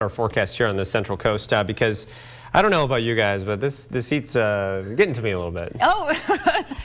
our forecast here on the Central Coast because I don't know about you guys, but this heat's getting to me a little bit. Oh,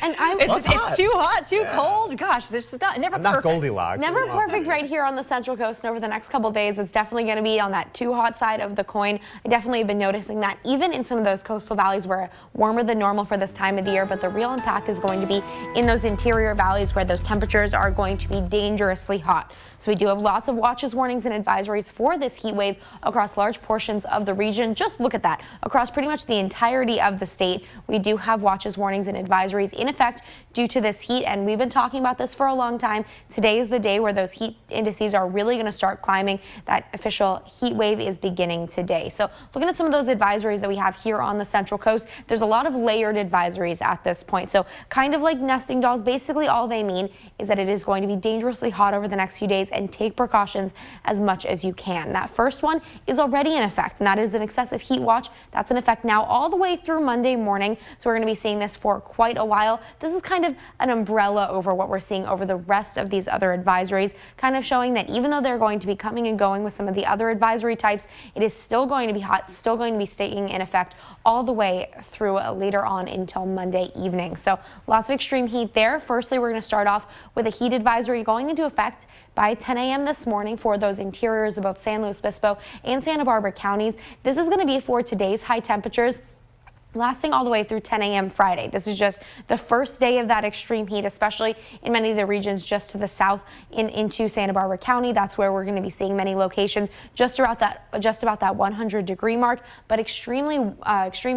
and it's too hot, too cold. Gosh, this is never I'm perfect. not Goldilocks. Never perfect right here on the Central Coast. And over the next couple days, it's definitely going to be on that too hot side of the coin. I definitely have been noticing that even in some of those coastal valleys where warmer than normal for this time of the year, but the real impact is going to be in those interior valleys where those temperatures are going to be dangerously hot. So we do have lots of watches, warnings, and advisories for this heat wave across large portions of the region. Just look at that. Across pretty much the entirety of the state, we do have watches, warnings, and advisories in effect due to this heat, and we've been talking about this for a long time. Today is the day where those heat indices are really going to start climbing. That official heat wave is beginning today. So looking at some of those advisories that we have here on the Central Coast, there's a lot of layered advisories at this point. So kind of like nesting dolls, basically all they mean is that it is going to be dangerously hot over the next few days, and take precautions as much as you can. That first one is already in effect, and that is an excessive heat watch. That's in effect now all the way through Monday morning. So we're going to be seeing this for quite a while. This is kind of an umbrella over what we're seeing over the rest of these other advisories, kind of showing that even though they're going to be coming and going with some of the other advisory types, it is still going to be hot, still going to be staying in effect all the way through later on until Monday evening. So lots of extreme heat there. Firstly, we're going to start off with a heat advisory going into effect by 10 a.m. this morning for those interiors of both San Luis Obispo and Santa Barbara counties. This is going to be for today's high temperatures, lasting all the way through 10 a.m. Friday. This is just the first day of that extreme heat, especially in many of the regions just to the south into Santa Barbara County. That's where we're going to be seeing many locations just about that 100-degree mark. But extreme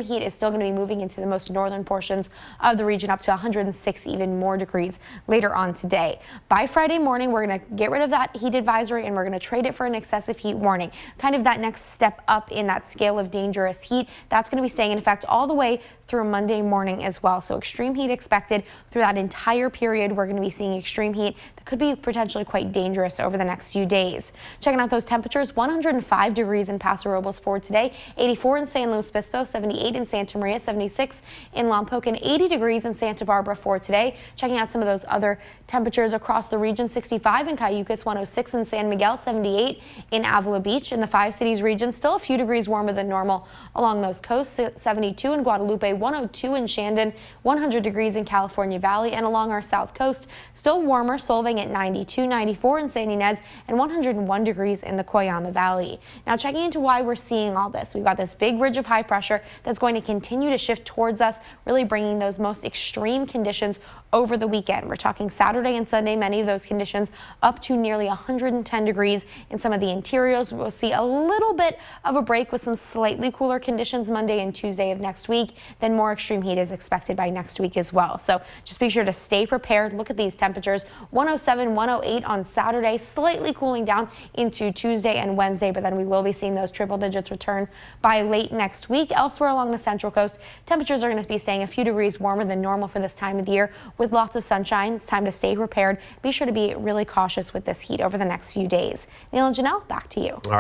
heat is still going to be moving into the most northern portions of the region, up to 106 even more degrees later on today. By Friday morning, we're going to get rid of that heat advisory and we're going to trade it for an excessive heat warning. Kind of that next step up in that scale of dangerous heat. That's going to be staying in effect all the way through Monday morning as well. So extreme heat expected through that entire period. We're going to be seeing extreme heat that could be potentially quite dangerous over the next few days. Checking out those temperatures, 105 degrees in Paso Robles for today, 84 in San Luis Obispo, 78 in Santa Maria, 76 in Lompoc, and 80 degrees in Santa Barbara for today. Checking out some of those other temperatures across the region, 65 in Cayucas, 106 in San Miguel, 78 in Avila Beach. In the Five Cities region, still a few degrees warmer than normal along those coasts, 72 in Guadalupe, 102 in Shandon, 100 degrees in California Valley, and along our south coast, still warmer, Solvang at 92, 94 in San Ynez, and 101 degrees in the Coyama Valley. Now checking into why we're seeing all this, we've got this big ridge of high pressure that's going to continue to shift towards us, really bringing those most extreme conditions over the weekend. We're talking Saturday and Sunday, many of those conditions up to nearly 110 degrees in some of the interiors. We'll see a little bit of a break with some slightly cooler conditions Monday and Tuesday of next week. Then more extreme heat is expected by next week as well. So just be sure to stay prepared. Look at these temperatures, 107, 108 on Saturday, slightly cooling down into Tuesday and Wednesday, but then we will be seeing those triple digits return by late next week. Elsewhere along the Central Coast, temperatures are going to be staying a few degrees warmer than normal for this time of the year with lots of sunshine. It's time to stay prepared. Be sure to be really cautious with this heat over the next few days. Neil and Janelle, back to you. All right.